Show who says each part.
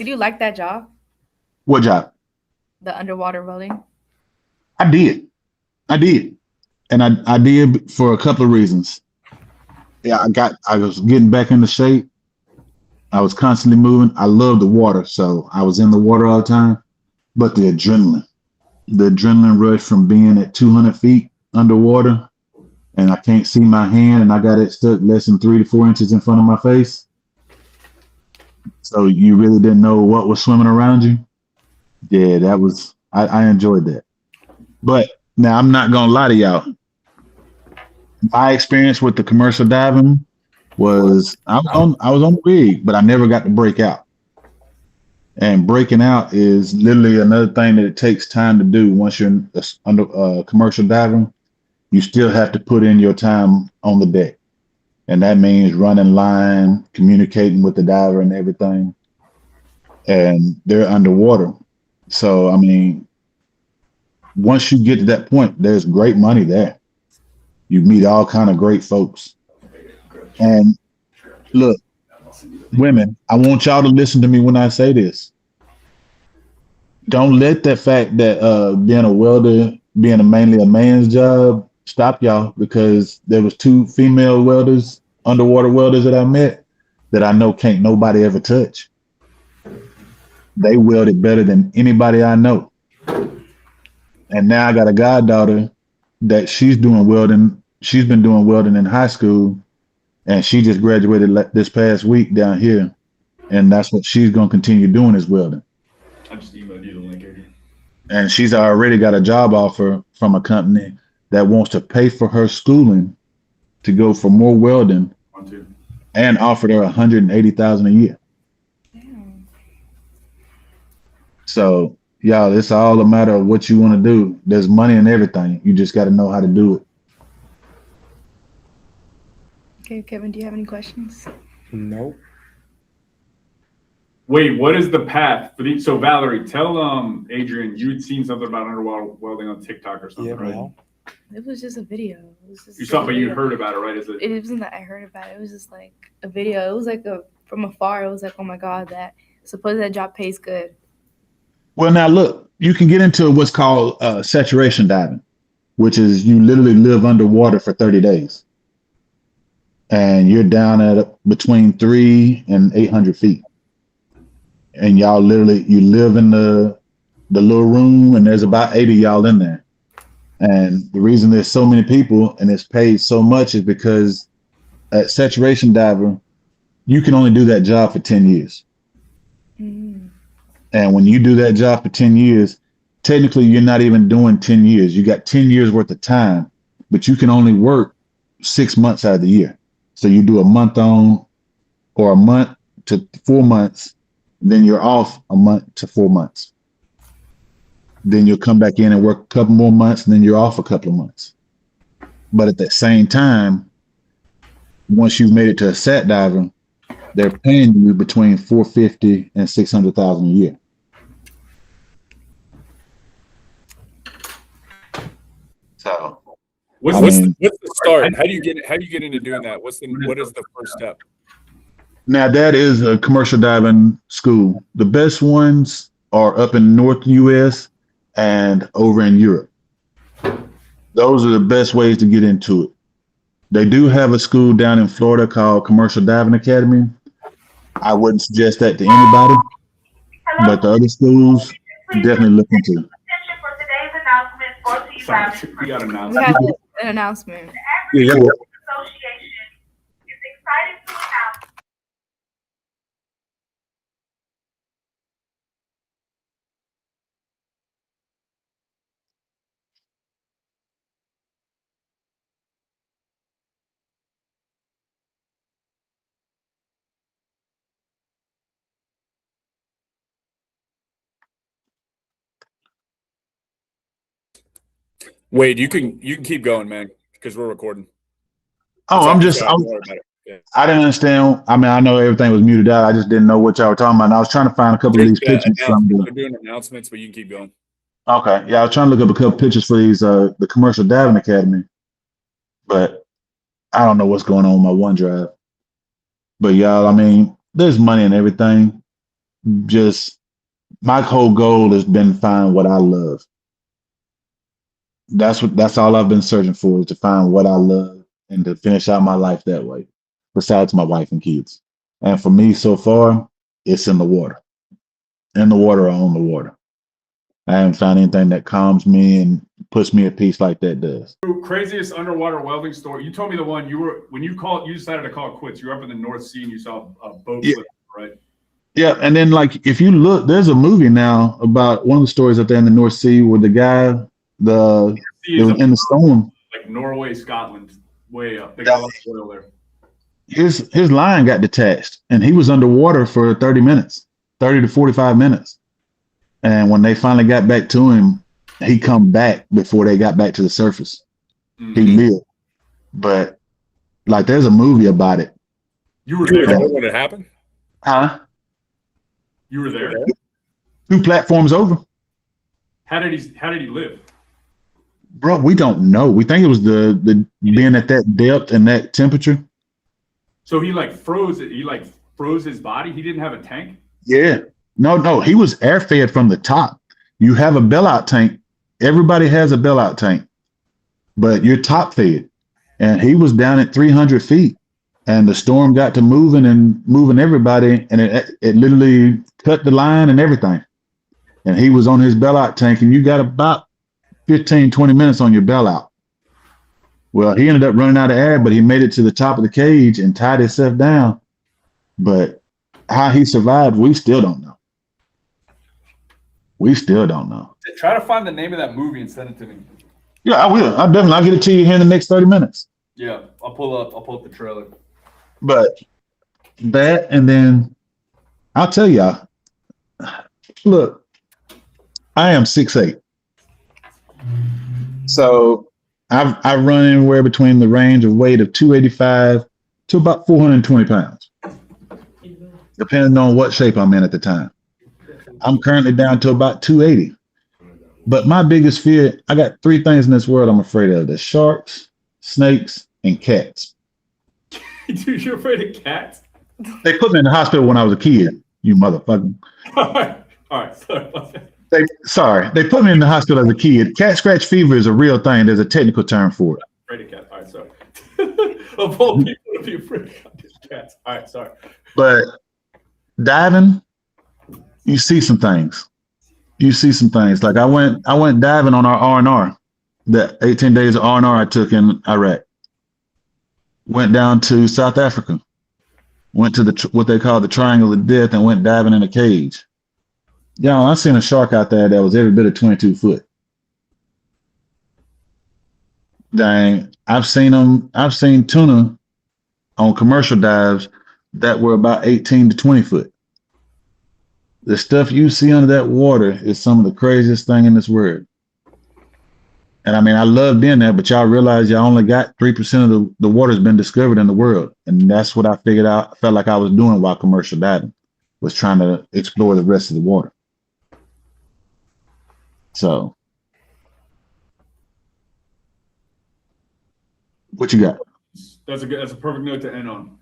Speaker 1: Did you like that job?
Speaker 2: What job?
Speaker 1: The underwater welding?
Speaker 2: I did. I did. And I did for a couple of reasons. Yeah, I was getting back into shape. I was constantly moving. I love the water, so I was in the water all the time. But the adrenaline rush from being at 200 feet underwater, and I can't see my hand, and I got it stuck less than 3 to 4 inches in front of my face. So you really didn't know what was swimming around you. Yeah, that was I enjoyed that. But now I'm not gonna lie to y'all. My experience with the commercial diving was I was on the rig, but I never got to break out. And breaking out is literally another thing that it takes time to do. Once you're under commercial diving, you still have to put in your time on the deck, and that means running line, communicating with the diver, and everything. And they're underwater, so I mean, once you get to that point, there's great money there. You meet all kind of great folks. And look, women, I want y'all to listen to me when I say this. Don't let that fact that being a welder, being mainly a man's job, stop y'all, because there was two female welders, underwater welders that I met that I know can't nobody ever touch. They welded better than anybody I know. And now I got a goddaughter that she's doing welding. She's been doing welding in high school, and she just graduated this past week down here. And that's what she's going to continue doing, is welding.
Speaker 3: I just emailed you the link, Adrian.
Speaker 2: And she's already got a job offer from a company that wants to pay for her schooling to go for more welding, and offered her $180,000 a year.
Speaker 1: Damn.
Speaker 2: So y'all, it's all a matter of what you want to do. There's money in everything. You just got to know how to do it.
Speaker 1: Okay, Kevin, do you have any questions?
Speaker 4: Nope.
Speaker 3: Wait, what is the path for these? So Valerie, tell Adrian, you'd seen something about underwater welding on TikTok or something,
Speaker 4: Yeah,
Speaker 3: right?
Speaker 4: well,
Speaker 1: It was just a video. It was just
Speaker 3: You saw,
Speaker 1: a
Speaker 3: but you
Speaker 1: video.
Speaker 3: heard about it, right? Is it?
Speaker 1: It wasn't that I heard about it. It was just like a video. It was like from afar. It was like, oh my God, that supposedly that job pays good.
Speaker 2: Well, now look, you can get into what's called saturation diving, which is you literally live underwater for 30 days. And you're down at between 300 and 800 feet. And y'all literally, you live in the little room, and there's about 80 y'all in there. And the reason there's so many people and it's paid so much is because at saturation diver, you can only do that job for 10 years.
Speaker 1: Mm.
Speaker 2: And when you do that job for 10 years, technically you're not even doing 10 years. You got 10 years worth of time, but you can only work 6 months out of the year. So you do a month on, or a month to 4 months, then you're off a month to 4 months. Then you'll come back in and work a couple more months, and then you're off a couple of months. But at the same time, once you've made it to a sat diver, they're paying you between $450,000 and $600,000 a year. So
Speaker 4: what's
Speaker 2: I mean,
Speaker 4: the start? How do you get into doing that? What is the first step?
Speaker 2: now that is a commercial diving school. The best ones are up in North US and over in Europe. Those are the best ways to get into it. They do have a school down in Florida called Commercial Diving Academy. I wouldn't suggest that to anybody, but the other schools definitely look into it.
Speaker 3: Sorry, we got an
Speaker 1: We
Speaker 3: announcement.
Speaker 1: have an announcement.
Speaker 2: Yeah.
Speaker 4: Wade, you can keep going, man, because we're recording.
Speaker 2: Oh,
Speaker 4: Don't worry about it. Yeah.
Speaker 2: I didn't understand. I mean, I know everything was muted out. I just didn't know what y'all were talking about. And I was trying to find a couple of these pictures from
Speaker 4: They're doing announcements, but you can keep going.
Speaker 2: Okay. Yeah, I was trying to look up a couple pictures for these the Commercial Diving Academy, but I don't know what's going on with my OneDrive. But y'all, I mean, there's money in everything. just my whole goal has been to find what I love. That's all I've been searching for, is to find what I love and to finish out my life that way, besides my wife and kids. And for me so far, it's in the water. In the water or on the water. I haven't found anything that calms me and puts me at peace like that does.
Speaker 3: Craziest underwater welding story. You told me the one when you decided to call it quits. You were up in the North Sea and you saw a boat flip, right?
Speaker 2: Yeah, and then like if you look, there's a movie now about one of the stories up there in the North Sea where the guy that was in the storm.
Speaker 3: Like Norway, Scotland, way up. They got a lot of oil there.
Speaker 2: His line got detached and he was underwater for 30 to 45 minutes. And when they finally got back to him, he come back before they got back to the surface.
Speaker 3: Mm-hmm.
Speaker 2: He lived. But like there's a movie about it.
Speaker 3: You were there
Speaker 4: when it happened?
Speaker 2: Huh?
Speaker 3: You were there?
Speaker 2: 2 platforms over.
Speaker 3: How did he live?
Speaker 2: Bro, we don't know. We think it was the being at that depth and that temperature.
Speaker 3: So he like froze it. He like froze his body. He didn't have a tank.
Speaker 2: Yeah. No. He was air fed from the top. You have a bailout tank. Everybody has a bailout tank, but you're top fed. And he was down at 300 feet, and the storm got to moving everybody, and it literally cut the line and everything. And he was on his bailout tank, and you got about 15, 20 minutes on your bailout. Well, he ended up running out of air, but he made it to the top of the cage and tied himself down. But how he survived, we still don't know. We still don't know.
Speaker 3: Try to find the name of that movie and send it to me.
Speaker 2: Yeah, I will. I'll get it to you here in the next 30 minutes.
Speaker 3: Yeah, I'll pull up the trailer.
Speaker 2: But that, and then I'll tell y'all, look, I am 6'8". So I run anywhere between the range of weight of 285 to about 420 pounds, depending on what shape I'm in at the time. I'm currently down to about 280. But my biggest fear, I got 3 things in this world I'm afraid of. There's sharks, snakes, and cats.
Speaker 3: Dude, you're afraid of cats?
Speaker 2: They put me in the hospital when I was a kid, you motherfucker.
Speaker 3: All right.
Speaker 2: Sorry. They put me in the hospital as a kid. Cat scratch fever is a real thing. There's a technical term for it.
Speaker 3: Afraid of cats. All right, sorry. Of all people to be afraid of cats. All right, sorry.
Speaker 2: But diving, you see some things. Like I went diving on our R&R, the 18 days of R&R I took in Iraq. Went down to South Africa. Went to what they call the Triangle of Death and went diving in a cage. Yeah, I seen a shark out there that was every bit of 22 foot. Dang, I've seen tuna on commercial dives that were about 18 to 20 foot. The stuff you see under that water is some of the craziest thing in this world. And I mean, I love being there, but y'all realize y'all only got 3% of the water's been discovered in the world. And that's what I figured out, felt like I was doing while commercial diving, was trying to explore the rest of the water. So, what you got?
Speaker 3: That's a perfect note to end on.